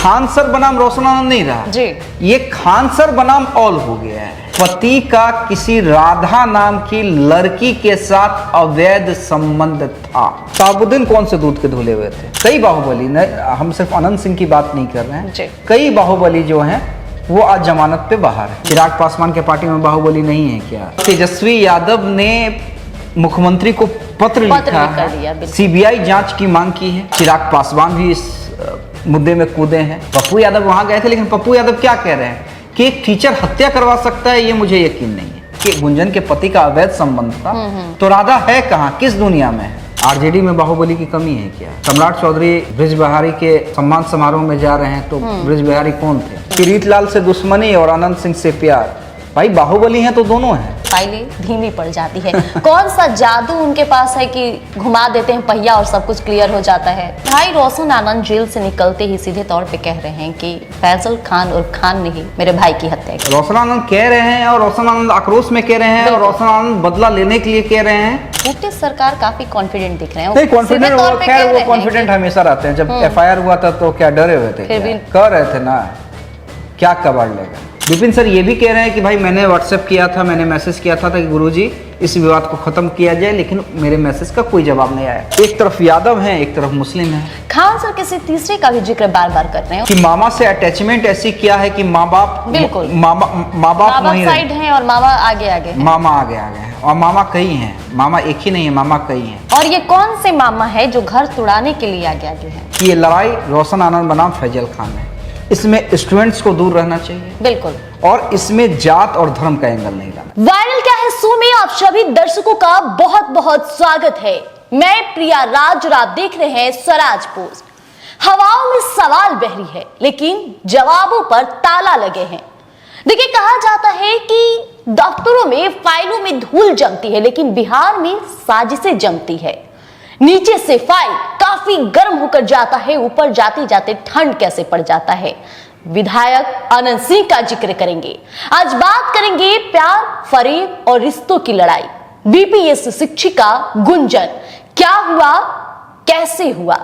Khan sir बनाम रोशन आनंद नहीं रहा जी, ये खान सर बनाम ऑल हो गया है। पति का किसी राधा नाम की लड़की के साथ अवैध संबंध था। साबुद्दीन कौन से दूध के धुले हुए थे? कई बाहुबली ने, हम सिर्फ अनंत सिंह की बात नहीं कर रहे हैं, कई बाहुबली जो हैं वो आज जमानत पे बाहर है। चिराग पासवान के पार्टी में बाहुबली नहीं है क्या? तेजस्वी यादव ने मुख्यमंत्री को पत्र लिखा है, सीबीआई जांच की मांग की है। चिराग पासवान भी इस मुद्दे में कूदे हैं। पप्पू यादव वहां गए थे, लेकिन पप्पू यादव क्या कह रहे हैं कि एक टीचर हत्या करवा सकता है, ये मुझे यकीन नहीं है। कि गुंजन के पति का अवैध संबंध था, तो राधा है कहाँ, किस दुनिया में है? आरजेडी में बाहुबली की कमी है क्या? सम्राट चौधरी ब्रिज बिहारी के सम्मान समारोह में जा रहे हैं, तो ब्रिज बिहारी कौन थे? किरीट लाल से दुश्मनी और अनंत सिंह से प्यार। भाई बाहुबली हैं तो दोनों हैं। फाइलें धीमी पड़ जाती है। कौन सा जादू उनके पास है कि घुमा देते हैं पहिया और सब कुछ क्लियर हो जाता है? भाई रोशन आनंद जेल से निकलते ही सीधे तौर पे कह रहे हैं कि फैजल खान और खान ने ही मेरे भाई की हत्या की। रोशन आनंद कह रहे हैं और रोशन आनंद आक्रोश में कह रहे हैं और रोशन आनंद बदला लेने के लिए कह रहे हैं। नीतीश सरकार काफी कॉन्फिडेंट दिख रहे हैं। नहीं कॉन्फिडेंट, वो कॉन्फिडेंट हमेशा रहते हैं। जब FIR हुआ था तो क्या डरे हुए थे? कह रहे थे ना क्या कबाड़ लेगा। विपिन सर ये भी कह रहे हैं कि भाई मैंने व्हाट्सएप किया था, मैंने मैसेज किया था कि गुरुजी इस विवाद को खत्म किया जाए, लेकिन मेरे मैसेज का कोई जवाब नहीं आया। एक तरफ यादव हैं, एक तरफ मुस्लिम हैं। खान सर किसी तीसरे का भी जिक्र बार बार कर रहे हैं कि मामा से अटैचमेंट ऐसी क्या है कि माँ बाप, बिल्कुल माँ बाप नहीं साइड हैं और मामा आगे आगे हैं। मामा आगे आगे हैं और मामा कई हैं, मामा एक ही नहीं है, मामा कई हैं। और ये कौन से मामा है जो घर तुड़ाने के लिए आगे आगे है? कि ये लड़ाई रोशन आनंद बनाम फैजल खान है। इसमें स्टूडेंट्स को दूर रहना चाहिए, बिल्कुल, और इसमें जात और धर्म का एंगल नहीं लाना। वायरल क्या है शो में आप सभी दर्शकों का बहुत बहुत स्वागत है। मैं प्रिया राज और आप देख रहे हैं स्वराज पोस्ट। हवाओं में सवाल बह रही है, लेकिन जवाबों पर ताला लगे हैं। देखिए, कहा जाता है कि दफ्तरों में फाइलों में धूल जमती है, लेकिन बिहार में साजिशें जमती है। नीचे से फाइल काफी गर्म होकर जाता है, ऊपर जाते जाते ठंड कैसे पड़ जाता है। विधायक अनंत सिंह का जिक्र करेंगे। आज बात करेंगे प्यार, फरेब और रिश्तों की लड़ाई। BPS शिक्षिका गुंजन, क्या हुआ, कैसे हुआ?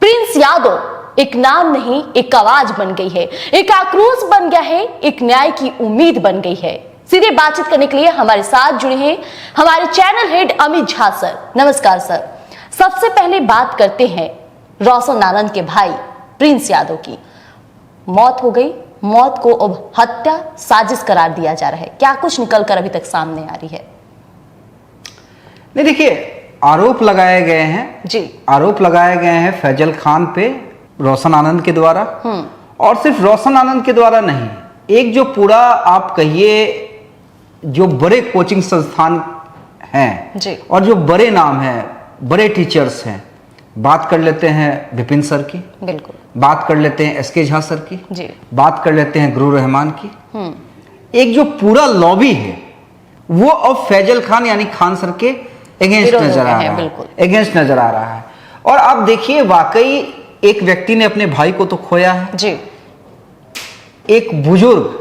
प्रिंस यादव एक नाम नहीं, एक आवाज बन गई है, एक आक्रोश बन गया है, एक न्याय की उम्मीद बन गई है। सीधे बातचीत करने के लिए हमारे साथ जुड़े हैं हमारे channel head Amit Jha sir. नमस्कार सर। सबसे पहले बात करते हैं रोशन आनंद के भाई प्रिंस यादव की। मौत हो गई, मौत को अब हत्या साजिश करार दिया जा रहा है। क्या कुछ निकलकर अभी तक सामने आ रही है? नहीं देखिए, आरोप लगाए गए हैं जी, आरोप लगाए गए हैं फैजल खान पे रोशन आनंद के द्वारा, और सिर्फ रोशन आनंद के द्वारा नहीं, एक जो पूरा आप कहिए जो बड़े कोचिंग संस्थान हैं जी, और जो बड़े नाम हैं, बड़े टीचर्स हैं। बात कर लेते हैं विपिन सर की, बिल्कुल, बात कर लेते हैं SK झा सर की जी, बात कर लेते हैं गुरु रहमान की। एक जो पूरा लॉबी है वो अब फैजल खान यानी खान सर के अगेंस्ट नजर आ रहा है, अगेंस्ट नजर आ रहा है। और आप देखिए, वाकई एक व्यक्ति ने अपने भाई को तो खोया है जी, एक बुजुर्ग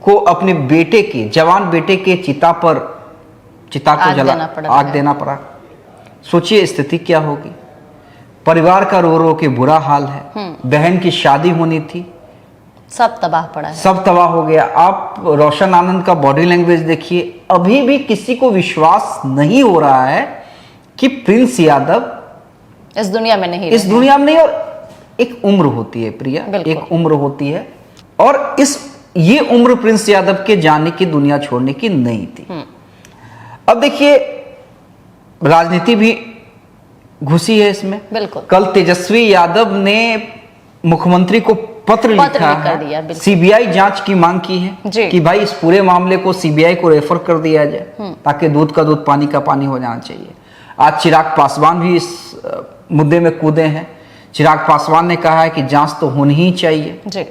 को अपने बेटे की, जवान बेटे के चिता को आग देना पड़ा। सोचिए स्थिति क्या होगी। परिवार का रो रो के बुरा हाल है। बहन की शादी होनी थी, सब तबाह पड़ा है, सब तबाह हो गया। आप रोशन आनंद का बॉडी लैंग्वेज देखिए, अभी भी किसी को विश्वास नहीं हो रहा है कि प्रिंस यादव इस दुनिया में नहीं, इस दुनिया में नहीं। और एक उम्र होती है प्रिया, एक उम्र होती है, और ये उम्र प्रिंस यादव के जाने की, दुनिया छोड़ने की नहीं थी। अब देखिए, राजनीति भी घुसी है इसमें। बिल्कुल, कल तेजस्वी यादव ने मुख्यमंत्री को पत्र लिखा है, सीबीआई जांच की मांग की है कि भाई इस पूरे मामले को सीबीआई को रेफर कर दिया जाए, ताकि दूध का दूध पानी का पानी हो जाना चाहिए। आज चिराग पासवान भी इस मुद्दे में कूदे हैं। चिराग पासवान ने कहा है कि जांच तो होनी ही चाहिए जी।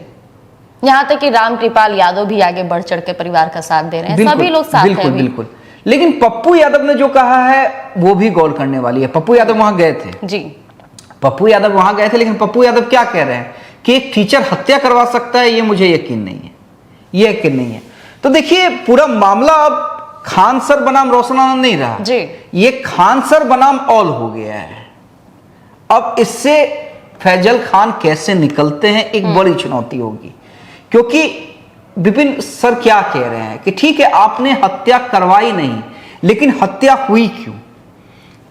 यहाँ तक कि रामकृपाल यादव भी आगे बढ़ चढ़ के परिवार का साथ दे रहे हैं। सभी लोग साथ हैं। बिल्कुल। लेकिन पप्पू यादव ने जो कहा है वो भी गौर करने वाली है। पप्पू यादव वहां गए थे जी, पप्पू यादव वहां गए थे, लेकिन पप्पू यादव क्या कह रहे हैं कि एक टीचर हत्या करवा सकता है, ये मुझे यकीन नहीं है, ये यकीन नहीं है। तो देखिए, पूरा मामला अब खान सर बनाम रोशन आनंद नहीं रहा जी, ये खान सर बनाम ऑल हो गया है। अब इससे फैजल खान कैसे निकलते हैं एक बड़ी चुनौती होगी। क्योंकि विपिन सर क्या कह रहे हैं कि ठीक है आपने हत्या करवाई नहीं, लेकिन हत्या हुई क्यों?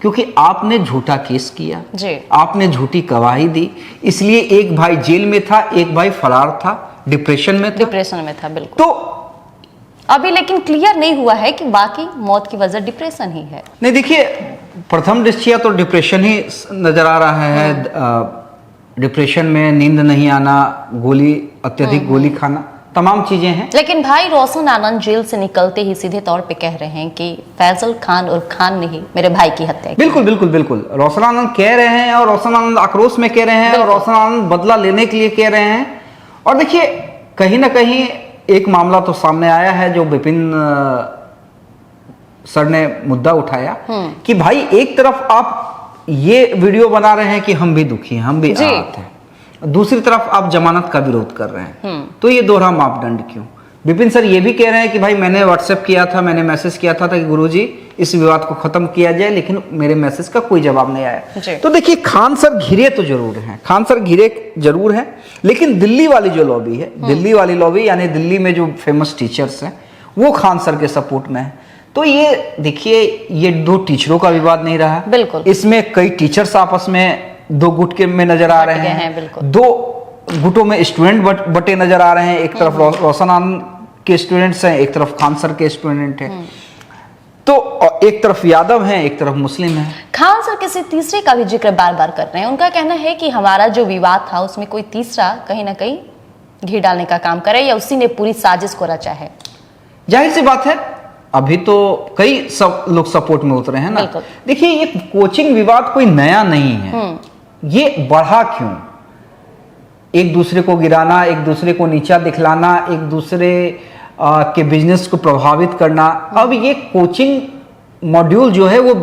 क्योंकि आपने झूठा केस किया जी। आपने झूठी गवाही दी, इसलिए एक भाई जेल में था, एक भाई फरार था, डिप्रेशन में था। बिल्कुल। तो अभी लेकिन क्लियर नहीं हुआ है कि बाकी मौत की वजह डिप्रेशन ही है। नहीं देखिए, प्रथम दृष्टया तो डिप्रेशन ही नजर आ रहा है। डिप्रेशन में नींद नहीं आना, गोली अत्यधिक गोली खाना, तमाम चीजें हैं। लेकिन भाई रोशन आनंद जेल से निकलते ही सीधे तौर पे कह रहे हैं कि फैजल खान और खान ने ही मेरे भाई की हत्या की। बिल्कुल बिल्कुल बिल्कुल, रोशन आनंद कह रहे हैं और रोशन आनंद आक्रोश में कह रहे हैं और रोशन आनंद बदला लेने के लिए कह रहे हैं। और देखिए कहीं ना कहीं एक मामला तो सामने आया है जो विपिन सर ने मुद्दा उठाया कि भाई एक तरफ आप ये वीडियो बना रहे हैं कि हम भी दुखी हैं, हम भी आहत हैं, दूसरी तरफ आप जमानत का विरोध कर रहे हैं, तो ये दोहरा मापदंड क्यों? विपिन सर ये भी कह रहे हैं कि भाई मैंने व्हाट्सएप किया था, मैंने मैसेज किया था कि गुरुजी इस विवाद को खत्म किया जाए, लेकिन मेरे मैसेज का कोई जवाब नहीं आया। तो देखिए खान सर घिरे तो जरूर हैं, खान सर घिरे जरूर हैं, लेकिन दिल्ली वाली जो लॉबी है, दिल्ली वाली लॉबी यानी दिल्ली में जो फेमस टीचर्स हैं वो खान सर के सपोर्ट में है। तो ये देखिए ये दो टीचरों का विवाद नहीं रहा, बिल्कुल इसमें कई टीचर्स आपस में दो गुट के में नजर आ रहे हैं, दो गुटों में स्टूडेंट बटे नजर आ रहे हैं। एक तरफ रोशन आनंद के स्टूडेंट्स हैं, एक तरफ खान सर के स्टूडेंट हैं, तो एक तरफ यादव हैं, एक तरफ मुस्लिम हैं। खान सर किसी तीसरे का भी जिक्र बार बार कर रहे हैं। उनका कहना है कि हमारा जो विवाद था उसमें कोई तीसरा कहीं ना कहीं घी डालने का काम करे या उसी ने पूरी साजिश को रचा है। जाहिर सी बात है, अभी तो कई सब लोग सपोर्ट में उतरे हैं ना। देखिए ये कोचिंग विवाद कोई नया नहीं है, ये बढ़ा क्यों? एक दूसरे को गिराना, एक दूसरे को नीचा दिखलाना, एक दूसरे के बिजनेस को प्रभावित करना। अब ये कोचिंग मॉड्यूल जो है वो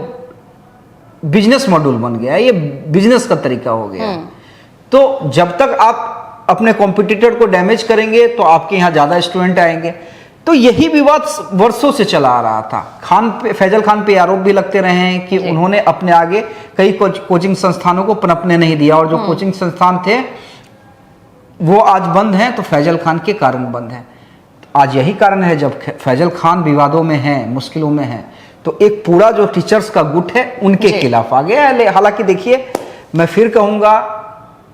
बिजनेस मॉड्यूल बन गया है, ये बिजनेस का तरीका हो गया है। तो जब तक आप अपने कॉम्पिटिटर को डैमेज करेंगे तो आपके यहाँ ज्यादा स्टूडेंट आएंगे। तो यही विवाद वर्षों से चला आ रहा था। खान पे, फैजल खान पे आरोप भी लगते रहे हैं कि उन्होंने अपने आगे कई कोचिंग संस्थानों को पनपने नहीं दिया, और जो कोचिंग संस्थान थे वो आज बंद हैं तो फैजल खान के कारण बंद हैं। आज यही कारण है, जब फैजल खान विवादों में हैं, मुश्किलों में हैं, तो एक पूरा जो टीचर्स का गुट है उनके खिलाफ आ गया है। हालांकि देखिए मैं फिर कहूंगा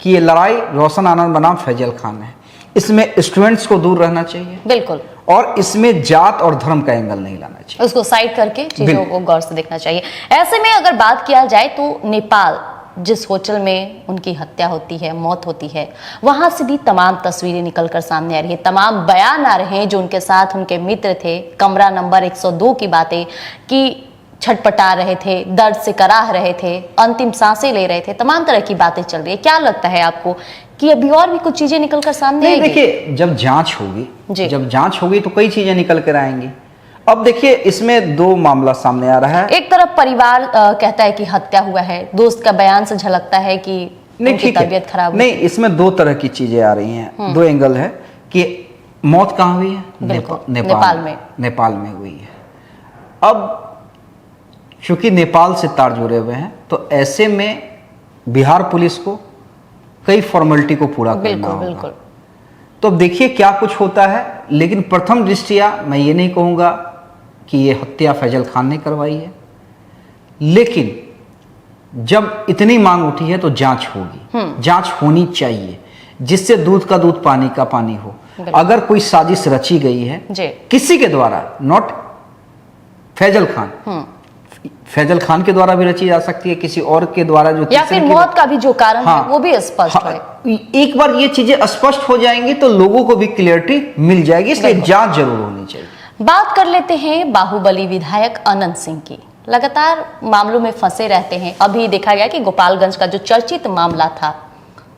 कि ये लड़ाई रोशन आनंद बनाम फैजल खान है, इसमें स्टूडेंट्स को दूर रहना चाहिए, बिल्कुल, और इसमें जात और धर्म का एंगल नहीं लाना चाहिए, उसको साइड करके चीजों को गौर से देखना चाहिए। ऐसे में अगर बात किया जाए तो नेपाल, जिस होटल में उनकी हत्या होती है, मौत होती है, वहां से भी तमाम तस्वीरें निकलकर सामने आ रही है, तमाम बयान आ रहे हैं जो उनके साथ उनके मित्र थे, कमरा नंबर 102 की बातें कि छटपटा रहे थे, दर्द से कराह रहे थे, अंतिम सांसें ले रहे थे, तमाम तरह की बातें चल रही है। क्या लगता है आपको कि अभी और भी कुछ चीजें निकलकर सामने आएंगी? देखिए जब जांच होगी तो कई चीजें निकल कर आएंगी। अब देखिए इसमें दो मामला सामने आ रहा है। एक तरफ परिवार कहता है कि हत्या हुआ है, दोस्त का बयान से झलकता है कि उनकी तबीयत खराब। नहीं, इसमें दो तरह की चीजें आ रही हैं, दो एंगल है कि मौत कहाँ हुई है? नेपाल में हुई है। अब चूंकि नेपाल से तार जुड़े हुए हैं तो ऐसे में बिहार पुलिस को कई फॉर्मेलिटी को पूरा करना होगा। तो अब देखिए क्या कुछ होता है, लेकिन प्रथम दृष्टया मैं ये नहीं कहूँगा कि ये हत्या फैजल खान ने करवाई है, लेकिन जब इतनी मांग उठी है तो जांच होगी, जांच होनी चाहिए, जिससे दूध का दूध पानी का पानी हो। अगर कोई साजिश रची गई है किसी के द्वारा, नॉट फैजल खान के द्वारा भी रची जा सकती है, किसी और के द्वारा, जो या फिर मौत का भी जो कारण है वो भी स्पष्ट है। एक बार ये चीजें स्पष्ट हो जाएंगी तो लोगों को भी क्लियरिटी मिल जाएगी, इसलिए जांच जरूर होनी चाहिए। बात कर लेते हैं बाहुबली विधायक अनंत सिंह की। लगातार मामलों में फंसे रहते हैं। अभी देखा गया कि गोपालगंज का जो चर्चित मामला था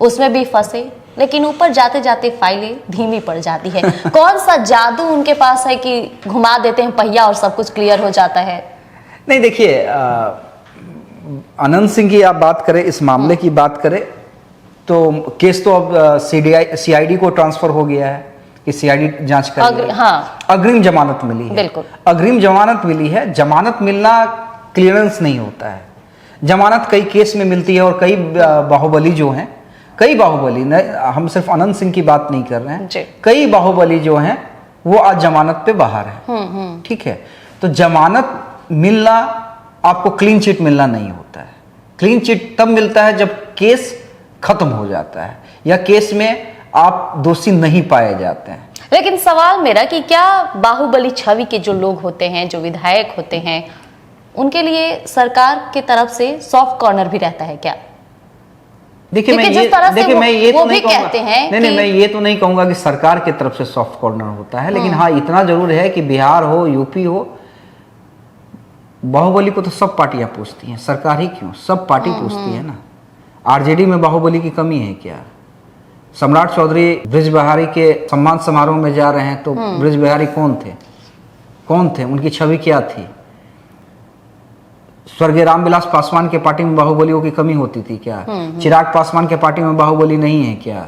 उसमें भी फंसे, लेकिन ऊपर जाते जाते फाइलें धीमी पड़ जाती है। कौन सा जादू उनके पास है कि घुमा देते हैं पहिया और सब कुछ क्लियर हो जाता है? नहीं, देखिए अनंत सिंह की आप बात करें, इस मामले की बात करें तो केस तो अब सीआईडी को ट्रांसफर हो गया है कि सीआईडी जांच करेगी। अग्रिम जमानत मिली है, बिल्कुल अग्रिम जमानत मिली है। जमानत मिलना क्लियरेंस नहीं होता है, जमानत कई केस में मिलती है और कई बाहुबली जो हैं कई बाहुबली न, हम सिर्फ अनंत सिंह की बात नहीं कर रहे जी। हैं, कई बाहुबली जो हैं वो आज जमानत पे बाहर है। ठीक है, तो जमानत मिलना, आपको क्लीन चिट मिलना नहीं होता है। क्लीन चिट तब मिलता है जब केस खत्म हो जाता है या केस में आप दोषी नहीं पाए जाते हैं। लेकिन सवाल मेरा कि क्या बाहुबली छवि के जो लोग होते हैं, जो विधायक होते हैं, उनके लिए सरकार की तरफ से सॉफ्ट कॉर्नर भी रहता है क्या? देखिए मैं क्योंकि ये जिस तरह से देखिए मैं ये वो तो नहीं भी कहते कहूंगा, हैं नहीं कि- मैं ये तो नहीं कहूंगा कि सरकार की तरफ से सॉफ्ट कॉर्नर होता है, लेकिन हाँ इतना जरूर है कि बिहार हो, यूपी हो, बाहुबली को तो सब पार्टियां पूछती हैं, सरकार ही क्यों, सब पार्टी पूछती है ना। आरजेडी में बाहुबली की कमी है क्या? सम्राट चौधरी ब्रिज बिहारी के सम्मान समारोह में जा रहे हैं तो ब्रिज बिहारी कौन थे, उनकी छवि क्या थी? स्वर्गीय रामविलास पासवान के पार्टी में बाहुबलियों की कमी होती थी क्या? चिराग पासवान के पार्टी में बाहुबली नहीं है क्या?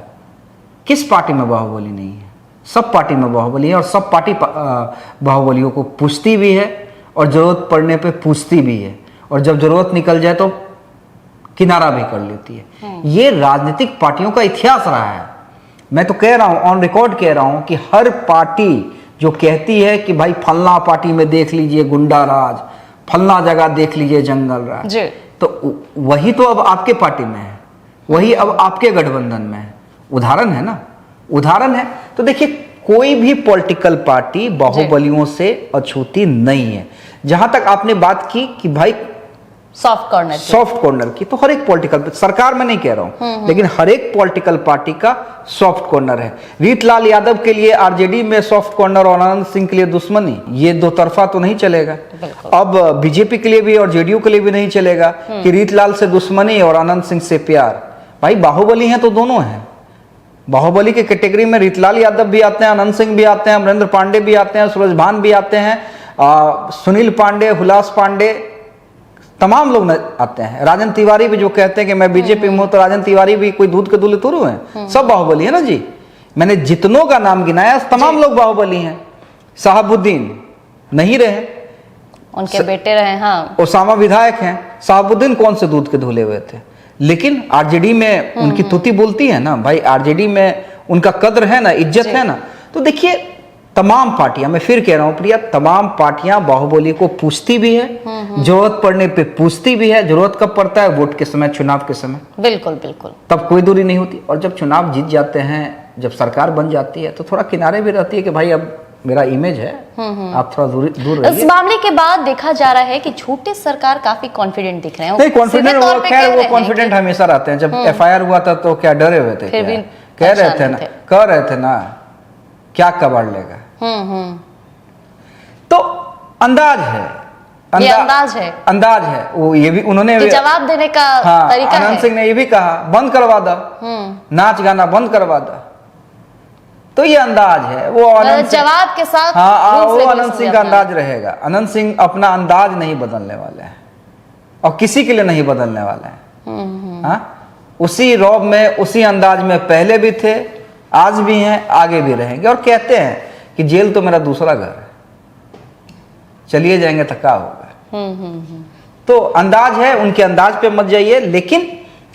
किस पार्टी में बाहुबली नहीं है? सब पार्टी में बाहुबली है और सब पार्टी बाहुबलियों को पूछती भी है और जरूरत पड़ने पे पूछती भी है, और जब जरूरत निकल जाए तो किनारा भी कर लेती है। ये राजनीतिक पार्टियों का इतिहास रहा है। मैं तो कह रहा हूं, ऑन रिकॉर्ड कह रहा हूं कि हर पार्टी जो कहती है कि भाई फलना पार्टी में देख लीजिए गुंडा राज, फलना जगह देख लीजिए जंगल राज, तो वही तो अब आपके पार्टी में है, वही अब आपके गठबंधन में है। उदाहरण है ना, उदाहरण है। तो देखिए कोई भी पॉलिटिकल पार्टी बाहुबलियों से अछूती नहीं है। जहां तक आपने बात की कि भाई सॉफ्ट कॉर्नर की, तो हर एक पॉलिटिकल, सरकार में नहीं कह रहा हूं, लेकिन हर एक पॉलिटिकल पार्टी का सॉफ्ट कॉर्नर है। रीतलाल यादव के लिए आरजेडी में सॉफ्ट कॉर्नर और अनंत सिंह के लिए दुश्मनी, ये दो तरफा तो नहीं चलेगा। अब बीजेपी के लिए भी और जेडीयू के लिए भी नहीं चलेगा कि रीतलाल से दुश्मनी और अनंत सिंह से प्यार। भाई बाहुबली हैं तो दोनों हैं। बाहुबली के कैटेगरी में रीतलाल यादव भी आते हैं, अनंत सिंह भी आते हैं, अमरेंद्र पांडे भी आते हैं, सूरज भान भी आते हैं, सुनील पांडे, हुलास पांडे, तमाम लोग आते हैं। राजन तिवारी भी जो कहते हैं कि मैं बीजेपी में हूं, तो राजन तिवारी भी कोई दूध के दूल्हे थोड़ू हैं, सब बाहुबली है ना जी। मैंने जितनों का नाम गिनाया तमाम लोग बाहुबली हैं। साहबुद्दीन नहीं रहे, उनके बेटे रहे। हाँ, ओसामा विधायक हैं। साहबुद्दीन कौन से दूध के धुले हुए थे, लेकिन आरजेडी में उनकी तुति बोलती है ना भाई, आरजेडी में उनका कद्र है ना, इज्जत है ना। तो देखिए तमाम पार्टियां, मैं फिर कह रहा हूं प्रिया, तमाम पार्टियां बाहुबली को पूछती भी है, जरूरत पड़ने पे पूछती भी है। जरूरत कब पड़ता है? वोट के समय, चुनाव के समय। बिल्कुल बिल्कुल, तब कोई दूरी नहीं होती। और जब चुनाव जीत जाते हैं, जब सरकार बन जाती है, तो थोड़ा किनारे भी रहती है कि भाई अब मेरा इमेज है, आप थोड़ा दूर रहिए। इस मामले के बाद देखा जा रहा है कि छोटे सरकार काफी कॉन्फिडेंट दिख रहे हैं। नहीं कॉन्फिडेंट, सीधे तौर पे खैर कह वो रहे हैं कॉन्फिडेंट कि- हमेशा रहते हैं। जब एफआईआर हुआ था तो क्या डरे हुए थे? फिर भी कह रहे थे परेशान ना, थे। कह रहे थे ना क्या कबाड़ लेगा। तो अंदाज है, ये अंदाज है, अंदाज है। वो ये भी उन्होंने कि जवाब देने का हाँ, तरीका है। अनंत सिंह ने ये भी कहा बंद करवा दो, नाच गाना बंद करवा दो। तो ये अंदाज है वो अनंत सिंह, जवाब के साथ हाँ रूल्स वो रेगुलेशन अनंत सिंह भी का अपनाना। अंदाज रहेगा। अनंत सिंह अपना अंदाज नहीं बदलने वाले हैं और किसी के लिए नहीं बदलने वाले हैं। हाँ, उसी रौब में, उसी अंदाज में पहले भी थे, आज भी हैं, आगे भी रहेंगे। और कहते हैं कि जेल तो मेरा दूसरा घर है, चलिए जाएंगे तो क्या होगा। तो अंदाज है, उनके अंदाज पे मत जाइए, लेकिन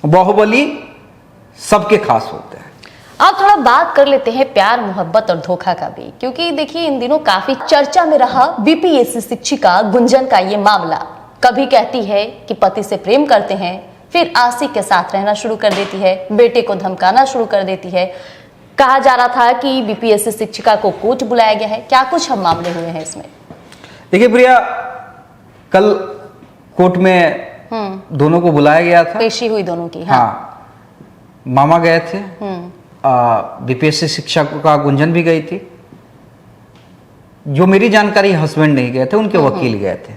बाहुबली सबके खास होते हैं। आप थोड़ा बात कर लेते हैं प्यार, मोहब्बत और धोखा का भी, क्योंकि देखिए इन दिनों काफी चर्चा में रहा बीपीएससी शिक्षिका गुंजन का ये मामला। कभी कहती है कि पति से प्रेम करते हैं, फिर आशिक के साथ रहना शुरू कर देती है, बेटे को धमकाना शुरू कर देती है। कहा जा रहा था कि बीपीएससी शिक्षिका को कोर्ट बुलाया गया है। क्या कुछ हम मामले हुए हैं इसमें? देखिए प्रिया, कल कोर्ट में दोनों को बुलाया गया था, पेशी हुई दोनों की। हाँ, मामा गए थे, बीपीएससी शिक्षक का गुंजन भी गई थी। जो मेरी जानकारी हस्बैंड नहीं गए थे, उनके वकील गए थे।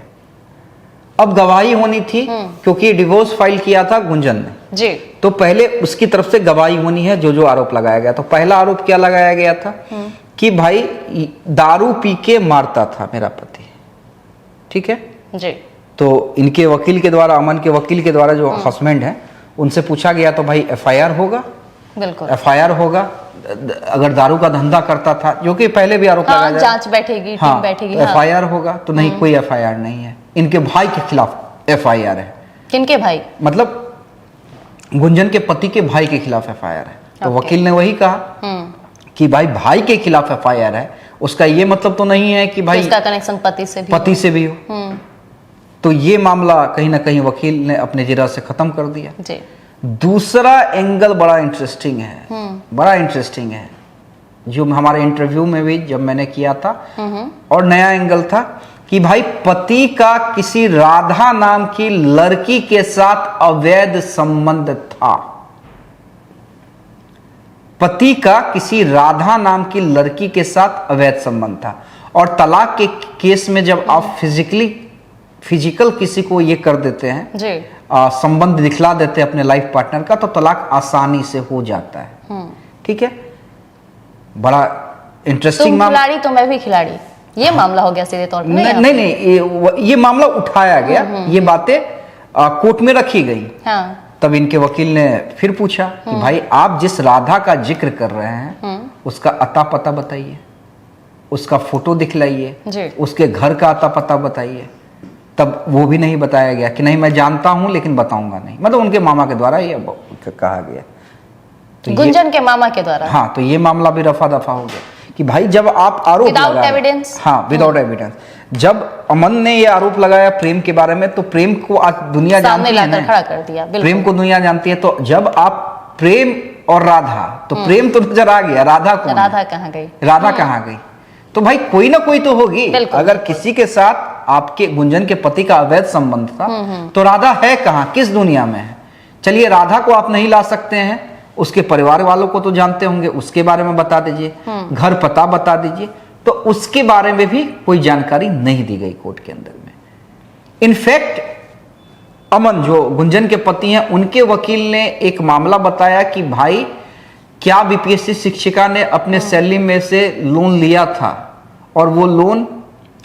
अब गवाही होनी थी क्योंकि डिवोर्स फाइल किया था गुंजन ने जी, तो पहले उसकी तरफ से गवाही होनी है जो आरोप लगाया गया। तो पहला आरोप क्या लगाया गया था कि भाई दारू पी के मारता था मेरा पति, ठीक है जी। तो इनके वकील के द्वारा, अमन के वकील के द्वारा जो हस्बैंड है, उनसे पूछा गया तो भाई एफआईआर होगा, बिल्कुल एफआईआर होगा। अगर दारू का धंधा करता था, जो कि पहले भी आरोप लगाया जाए, जांच बैठेगी, टीम बैठेगी, तो एफआईआर होगा। तो नहीं, कोई एफआईआर नहीं है। इनके भाई के खिलाफ एफआईआर है। किनके भाई? मतलब गुंजन के पति के भाई के खिलाफ एफआईआर है। तो ओके। वकील ने वही कहा कि भाई के खिलाफ एफआईआर है, उसका ये मतलब तो नहीं है कि भाई इसका कनेक्शन पति से भी हो। तो ये मामला कहीं ना कहीं वकील ने अपने जिरा से खत्म कर दिया जी। दूसरा एंगल बड़ा इंटरेस्टिंग है, जो हमारे इंटरव्यू में भी जब मैंने किया था, और नया एंगल था कि भाई पति का किसी राधा नाम की लड़की के साथ अवैध संबंध था। पति का किसी राधा नाम की लड़की के साथ अवैध संबंध था। और तलाक के केस में जब आप फिजिकल किसी को ये कर देते हैं जी, संबंध दिखला देते हैं अपने लाइफ पार्टनर का, तो तलाक आसानी से हो जाता है। ठीक है, बड़ा इंटरेस्टिंग तुम मामला। खिलाड़ी तो मैं भी खिलाड़ी, ये मामला हो गया सीधे तौर पे। नहीं, ये मामला उठाया गया, ये बातें कोर्ट में रखी गई। हाँ। तब इनके वकील ने फिर पूछा कि भाई आप जिस राधा का जिक्र कर रहे हैं उसका अता पता बताइए, उसका फोटो दिखलाइए, उसके घर का अता पता बताइए। तब वो भी नहीं बताया गया कि नहीं मैं जानता हूं लेकिन बताऊंगा नहीं, मतलब उनके मामा के द्वारा ये कहा गया। तो गुंजन के मामा के द्वारा। हाँ, तो ये मामला भी रफा दफा हो गया कि भाई जब आप आरोप विदाउट एविडेंस। हाँ, विदाउट एविडेंस। जब अमन ने ये आरोप लगाया प्रेम के बारे में, तो प्रेम को आज दुनिया जानती है ना, खड़ा कर दिया। प्रेम को दुनिया जानती है। तो जब आप प्रेम और राधा, तो प्रेम तो नजर आ गया, राधा कौन है? राधा कहाँ गई? राधा कहाँ गई? तो भाई कोई ना कोई तो होगी। अगर किसी के साथ आपके गुंजन के पति का अवैध संबंध था, तो राधा है कहाँ, किस दुनिया में है? चलिए, राधा को आप नहीं ला सकते हैं, उसके परिवार वालों को तो जानते होंगे, उसके बारे में बता दीजिए, घर पता बता दीजिए। तो उसके बारे में भी कोई जानकारी नहीं दी गई कोर्ट के अंदर में। इनफैक्ट अमन जो गुंजन के पति हैं, उनके वकील ने एक मामला बताया कि भाई क्या बीपीएससी शिक्षिका ने अपने सैलरी में से लोन लिया था और वो लोन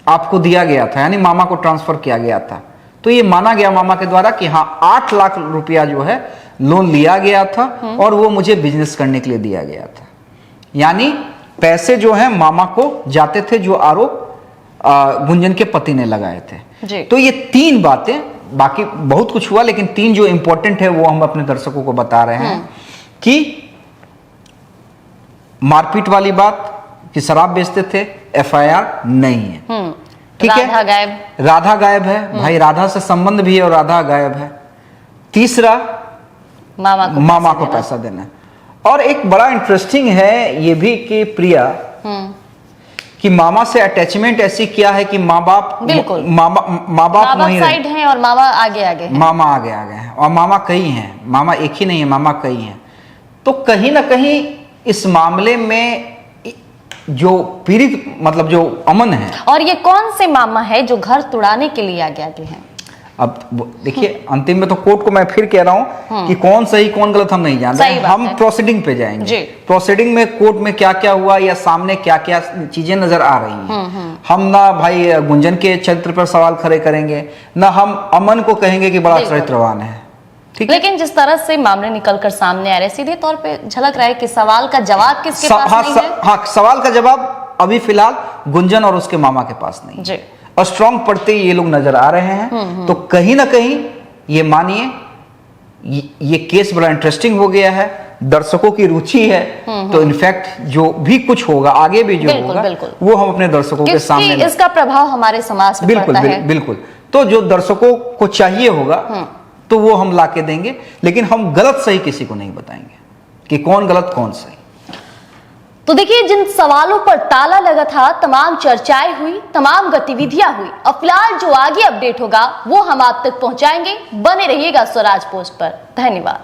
आपको दिया गया था, यानी मामा को ट्रांसफर किया गया था। तो ये माना गया मामा के द्वारा कि हाँ 8 लाख रुपया जो है लोन लिया गया था और वो मुझे बिजनेस करने के लिए दिया गया था। यानी पैसे जो है मामा को जाते थे, जो आरोप गुंजन के पति ने लगाए थे। तो ये 3 बातें, बाकी बहुत कुछ हुआ, लेकिन 3 जो इंपॉर्टेंट है वो हम अपने दर्शकों को बता रहे हैं कि मारपीट वाली बात कि शराब बेचते थे, एफआईआर नहीं है। ठीक है, राधा गायब है। भाई राधा से संबंध भी है और राधा गायब है। तीसरा, मामा को पैसा देना। और एक बड़ा इंटरेस्टिंग है ये भी कि प्रिया कि मामा से अटैचमेंट ऐसी क्या है कि माँ बाप वहीं साइड हैं और मामा आगे आगे हैं। मामा आगे आगे हैं और मामा कई हैं, मामा एक ही नहीं है, मामा कई हैं। तो कहीं ना कहीं इस मामले में जो पीड़ित, मतलब जो अमन है, और ये कौन से मामा है जो घर तुड़ाने के लिए आगे आगे हैं? अब देखिए, अंतिम में तो कोर्ट को मैं फिर कह रहा हूं कि कौन सही कौन गलत हम नहीं जानते, हम प्रोसीडिंग पे जाएंगे। प्रोसीडिंग में कोर्ट में क्या क्या हुआ या सामने क्या क्या चीजें नजर आ रही हैं। हम ना भाई गुंजन के चरित्र पर सवाल खड़े करेंगे, ना हम अमन को कहेंगे कि बड़ा चरित्रवान है। ठीक, लेकिन जिस तरह से मामले निकलकर सामने आ रहे, सीधे तौर पे झलक रहा है कि सवाल का जवाब किसके पास नहीं है। हाँ, सवाल का जवाब अभी फिलहाल गुंजन और उसके मामा के पास नहीं है। और स्ट्रॉन्ग पढ़ते ये लोग नजर आ रहे हैं। तो कहीं ना कहीं ये मानिए, ये केस बड़ा इंटरेस्टिंग हो गया है, दर्शकों की रुचि है। तो इनफैक्ट जो भी कुछ होगा आगे भी जो होगा वो हम अपने दर्शकों के सामने, इसका प्रभाव हमारे समाज में पड़ता है। बिल्कुल। तो जो दर्शकों को चाहिए होगा तो वो हम ला के देंगे, लेकिन हम गलत सही किसी को नहीं बताएंगे कि कौन गलत कौन सही। तो देखिए, जिन सवालों पर ताला लगा था, तमाम चर्चाएं हुई, तमाम गतिविधियां हुई। अब फिलहाल जो आगे अपडेट होगा वो हम आप तक पहुंचाएंगे। बने रहिएगा स्वराज पोस्ट पर। धन्यवाद।